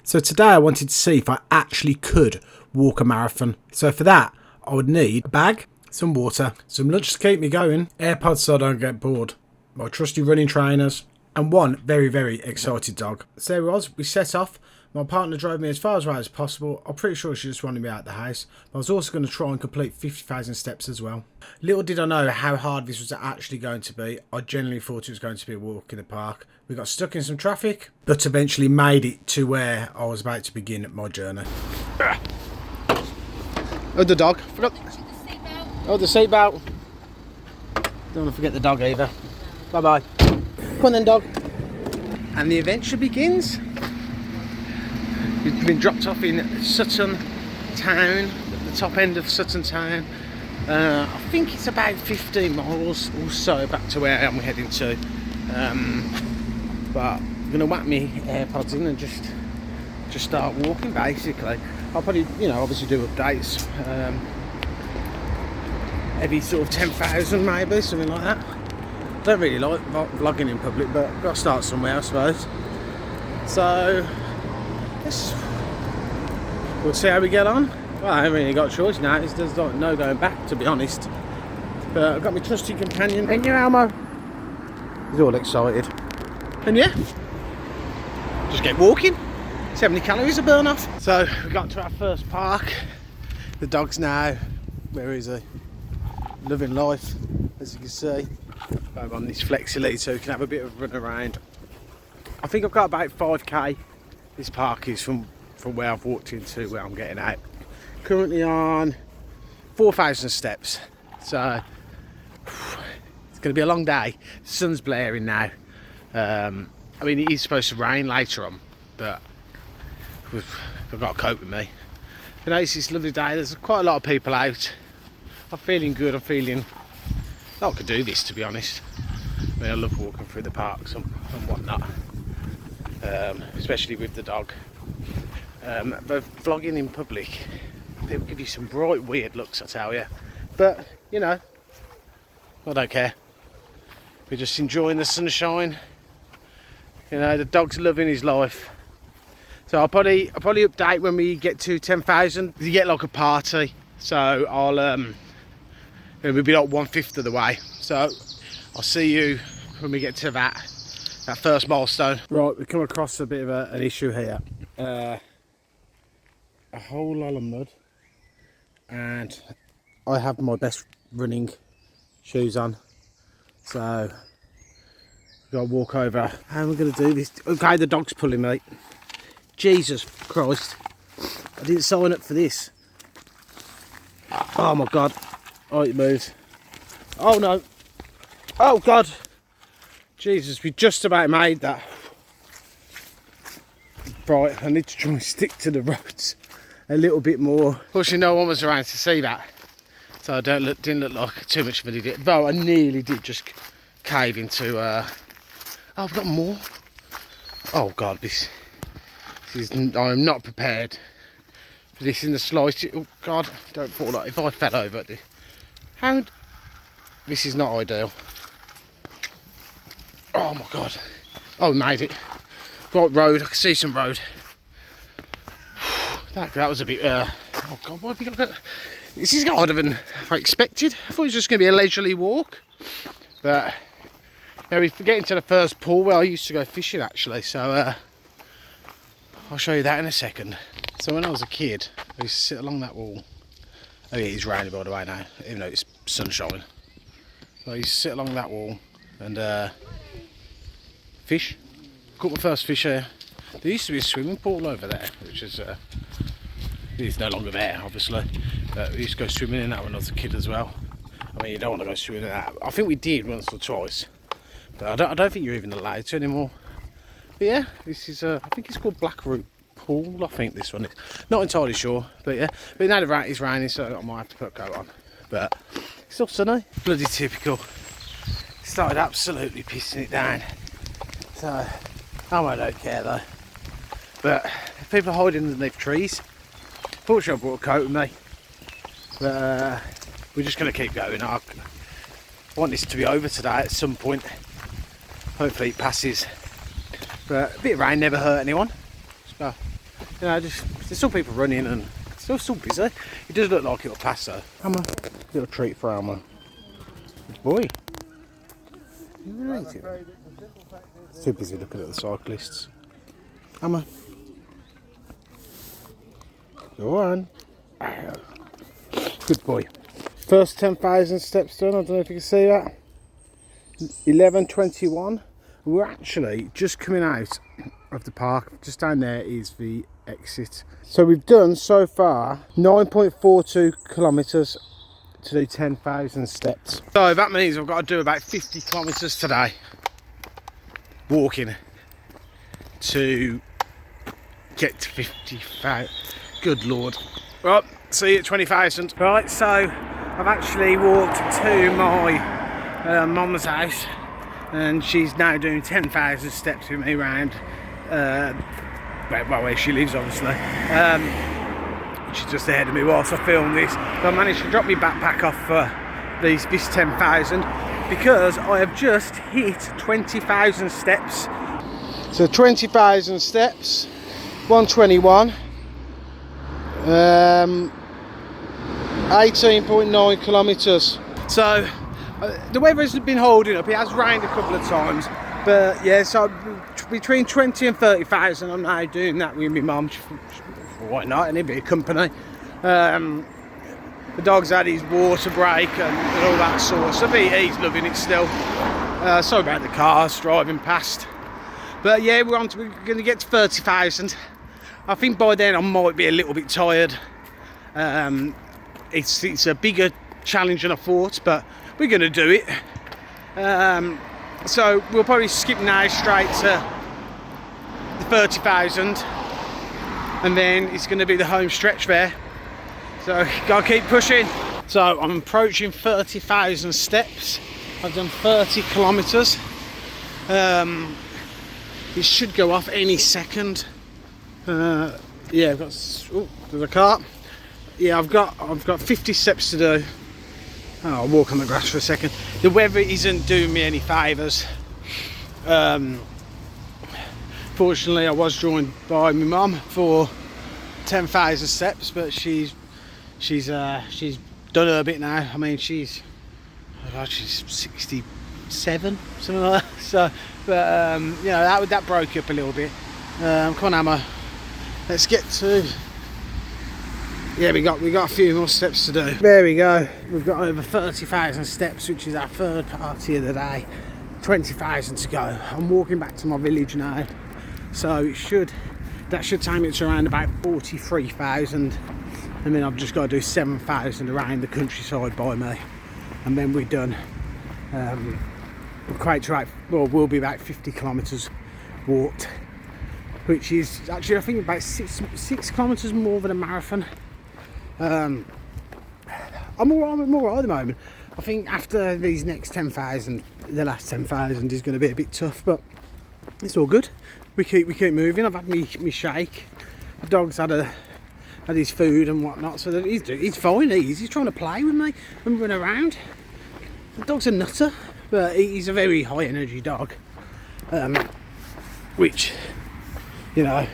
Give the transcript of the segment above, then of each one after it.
So today I wanted to see if I actually could walk a marathon. So for that, I would need a bag, some water, some lunch to keep me going, AirPods so I don't get bored, my trusty running trainers, and one very, very excited dog. So there it was, we set off. My partner drove me as far away as possible. I'm pretty sure she just wanted me out of the house. But I was also going to try and complete 50,000 steps as well. Little did I know how hard this was actually going to be. I genuinely thought it was going to be a walk in the park. We got stuck in some traffic, but eventually made it to where I was about to begin my journey. Oh, the dog. Forgot. Oh, the seatbelt. Don't want to forget the dog either. Bye-bye. Come on then, dog. And the adventure begins. We've been dropped off in Sutton Town, at the top end of Sutton Town. I think it's about 15 miles or so back to where I'm heading to. But I'm going to whack my AirPods in and just start walking basically. I'll probably, obviously do updates. Every sort of 10,000 maybe, something like that. Don't really like vlogging in public, but I've got to start somewhere I suppose. So we'll see how we get on. Well, I haven't really got a choice now. There's no going back, to be honest. But I've got my trusty companion. Ain't you, Elmo? He's all excited. And yeah, just get walking. See how many calories to burn off. So we got to our first park. The dog's now, where is he? Loving life, as you can see. I'm on this flexi so we can have a bit of a run around. I think I've got about 5k. This park is from where I've walked into where I'm getting out. Currently on 4,000 steps. So it's going to be a long day. The sun's blaring now. I mean, it is supposed to rain later on, but I've got to cope with me. But no, it's this lovely day. There's quite a lot of people out. I'm feeling good. I'm feeling like I could do this, to be honest. I mean, I love walking through the parks and whatnot. Especially with the dog. But vlogging in public, they'll give you some bright weird looks, I tell you. But I don't care. We're just enjoying the sunshine. The dog's loving his life. So I'll probably update when we get to 10,000. You get like a party, so we'll be like 1/5 of the way. So I'll see you when we get to that first milestone. Right, we've come across a bit of an issue here. A whole lot of mud, and I have my best running shoes on, so we've got to walk over. How am I going to do this? Okay, the dog's pulling me. Jesus Christ, I didn't sign up for this. Oh my God. Oh, it moves. Oh no. Oh God. Jesus, we just about made that. Right, I need to try and stick to the roads a little bit more. Fortunately, no one was around to see that, so I didn't look like too much of an idiot. Though I nearly did just cave into. Oh, I've got more. Oh God, this is. I'm not prepared for this in the slightest. Oh God, don't fall like if I fell over. This is not ideal. Oh my God. Oh, we made it. Right road, I can see some road. That was a bit, oh God, what have we got? This is harder than I expected. I thought it was just going to be a leisurely walk. But, we're getting to the first pool where I used to go fishing actually, so I'll show you that in a second. So when I was a kid, I used to sit along that wall. Oh yeah, it's raining by the way now, even though it's sunshine. So I used to sit along that wall and fish. Caught my first fish here. There used to be a swimming pool over there, which is it's no longer there, obviously. But we used to go swimming in that when I was a kid as well. I mean, you don't want to go swimming in that. I think we did once or twice, but I don't think you're even allowed to anymore. But yeah, this is I think it's called Blackroot Pool. I think this one is. Not entirely sure, but yeah. But now it's raining, so I might have to put a coat on. But it's still sunny. Bloody typical. Started absolutely pissing it down. So I don't care though. But people are hiding underneath trees. Fortunately, I brought a coat with me. But we're just going to keep going. I want this to be over today at some point. Hopefully it passes. But a bit of rain never hurt anyone. So You know, just there's still people running and it's still busy. It does look like it'll pass though. Alma, little treat for Alma. Good boy. You really eat it? It's too busy looking at the cyclists. Alma. Go on. Good boy. First 10,000 steps done. I don't know if you can see that. 11:21. We're actually just coming out of the park. Just down there is the exit. So we've done so far 9.42 kilometres to do 10,000 steps. So that means I've got to do about 50 kilometres today walking to get to 50,000. Good lord. Right, see you at 20,000. Right, so I've actually walked to my mum's house and she's now doing 10,000 steps with me around where she lives, obviously. She's just ahead of me whilst I film this. So I managed to drop my backpack off for this 10,000 because I have just hit 20,000 steps. So 20,000 steps, 121, 18.9 kilometres. So the weather has been holding up. It has rained a couple of times, but yeah, so between 20 and 30,000 I'm now doing that with my mum. Why not? Any bit of company. The dog's had his water break and all that sort of stuff. He's loving it still. Sorry about the cars driving past. But yeah, we're going to get to 30,000. I think by then I might be a little bit tired. It's a bigger challenge than I thought, but we're going to do it. So we'll probably skip now straight to the 30,000, and then it's going to be the home stretch there. So gotta keep pushing. So I'm approaching 30,000 steps. I've done 30 kilometres. It should go off any second. Yeah, I've got. Oh, there's a car. Yeah, I've got 50 steps to do. Oh, I'll walk on the grass for a second. The weather isn't doing me any favours. Fortunately, I was joined by my mum for 10,000 steps, but she's done her bit now. I mean, she's 67, something like that. So, but you know, that broke up a little bit. Come on, Emma. Let's get to. Yeah, we got a few more steps to do. There we go. We've got over 30,000 steps, which is our third party of the day. 20,000 to go. I'm walking back to my village now, so that should take me to around about 43,000, and then I've just got to do 7,000 around the countryside by me, and then we're done. We'll be about 50 kilometres walked, which is actually I think about 6 kilometres more than a marathon. I'm alright at the moment. I think after these next 10,000, the last 10,000 is going to be a bit tough, but it's all good. We keep moving. I've had me shake. The dog's had his food and whatnot, so that he's fine. He's trying to play with me and run around. The dog's a nutter, but he's a very high energy dog, which, you know,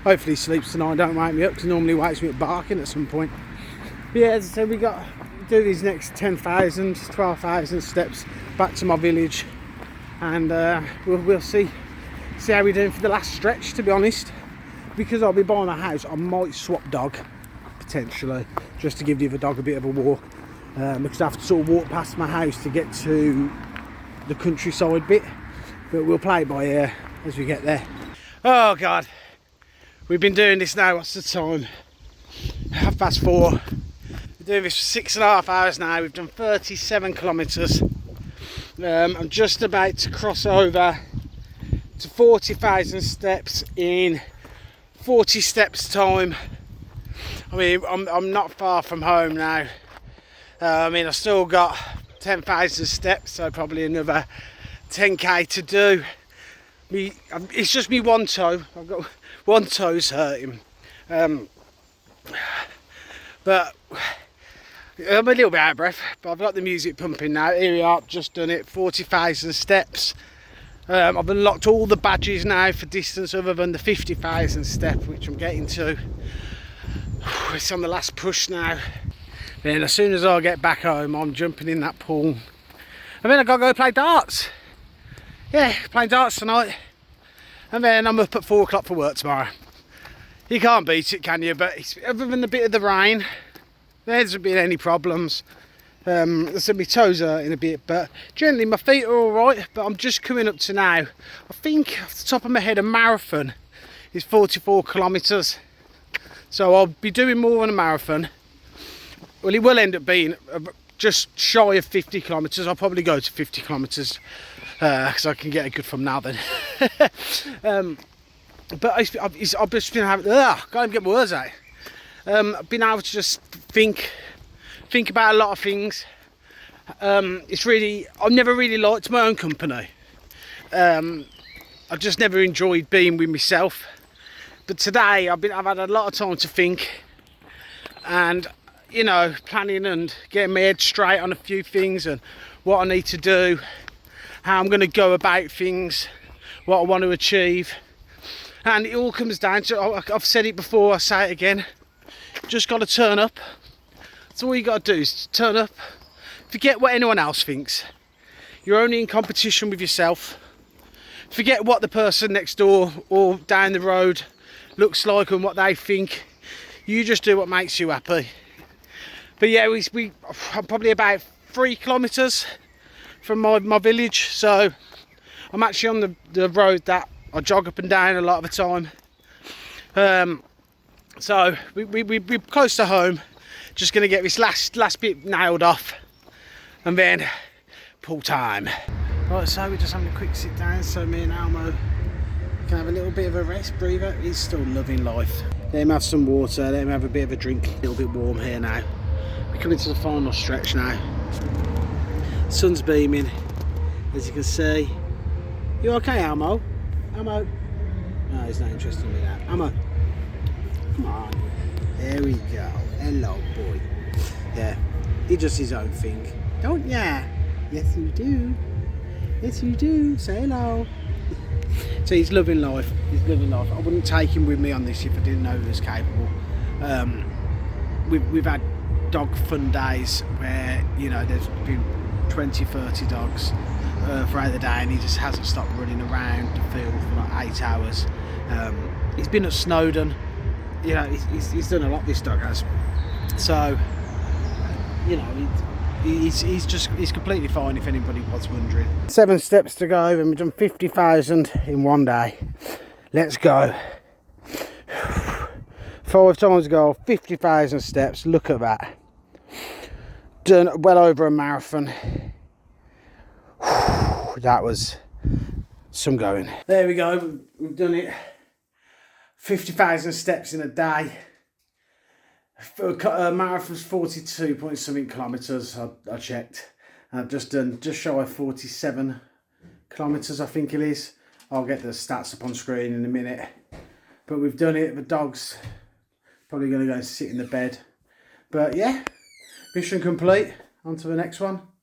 hopefully he sleeps tonight. Don't wake me up, because normally wakes me up barking at some point. But yeah, as I said, we got to do these next 10,000, 12,000 steps back to my village, and we'll see how we're doing for the last stretch. To be honest, because I'll be buying a house, I might swap dog potentially, just to give the other dog a bit of a walk, because I have to sort of walk past my house to get to the countryside bit, but we'll play it by ear as we get there. Oh god, we've been doing this now, what's the time? 4:30. We're doing this for 6.5 hours now. We've done 37 kilometres. I'm just about to cross over to 40,000 steps in 40 steps time. I mean, I'm not far from home now. I mean, I've still got 10,000 steps, so probably another 10k to do. It's just me one toe. I've got one toe's hurting. But I'm a little bit out of breath, but I've got the music pumping now. Here we are, just done it, 40,000 steps. I've unlocked all the badges now for distance other than the 50,000 step, which I'm getting to. It's on the last push now. Then as soon as I get back home, I'm jumping in that pool. And then I've got to go play darts. Yeah, playing darts tonight. And then I'm up at 4 o'clock for work tomorrow. You can't beat it, can you? But other than a bit of the rain, there hasn't been any problems. There's my toes hurting a bit, but generally my feet are all right. But I'm just coming up to now. I think off the top of my head, a marathon is 44 kilometres. So I'll be doing more than a marathon. Well, it will end up being just shy of 50 kilometres. I'll probably go to 50 kilometres because I can get a good thumbnail then. But I've just been having, can't even get my words out. I've been able to just think about a lot of things. It's really, I've never really liked my own company. I've just never enjoyed being with myself. But today I've had a lot of time to think, and you know, planning and getting my head straight on a few things and what I need to do, how I'm going to go about things, what I want to achieve. And it all comes down to, I've said it before, I say it again, just got to turn up. That's all you got to do, is turn up. Forget what anyone else thinks. You're only in competition with yourself. Forget what the person next door or down the road looks like and what they think. You just do what makes you happy. But yeah, I'm probably about 3 kilometres from my village, so I'm actually on the road that I jog up and down a lot of the time. So we're close to home. Just going to get this last bit nailed off, and then pull time. Right, so we're just having a quick sit down so me and Almo can have a little bit of a rest breather. He's still loving life. Let him have some water, let him have a bit of a drink. A little bit warm here now. We're coming to the final stretch now. Sun's beaming, as you can see. You okay, Almo? Almo? No, he's not interested in that. Almo, come on. There we go. Hello, boy. Yeah, he does his own thing. Don't ya? Yes, you do. Yes, you do. Say hello. So he's loving life. He's living life. I wouldn't take him with me on this if I didn't know he was capable. We've had dog fun days where, you know, there's been 20, 30 dogs throughout the day, and he just hasn't stopped running around the field for like 8 hours. He's been at Snowdon. You know, he's done a lot, this dog has. So, you know, he's completely fine if anybody was wondering. 7 steps to go, and we've done 50,000 in one day. Let's go. 5 times ago, 50,000 steps. Look at that. Done well over a marathon. That was some going. There we go. We've done it. 50,000 steps in a day. A marathon's 42 point something kilometres. I checked. I've just done just shy of 47 kilometres, I think it is. I'll get the stats up on screen in a minute. But we've done it. The dog's probably going to go and sit in the bed. But yeah, mission complete. On to the next one.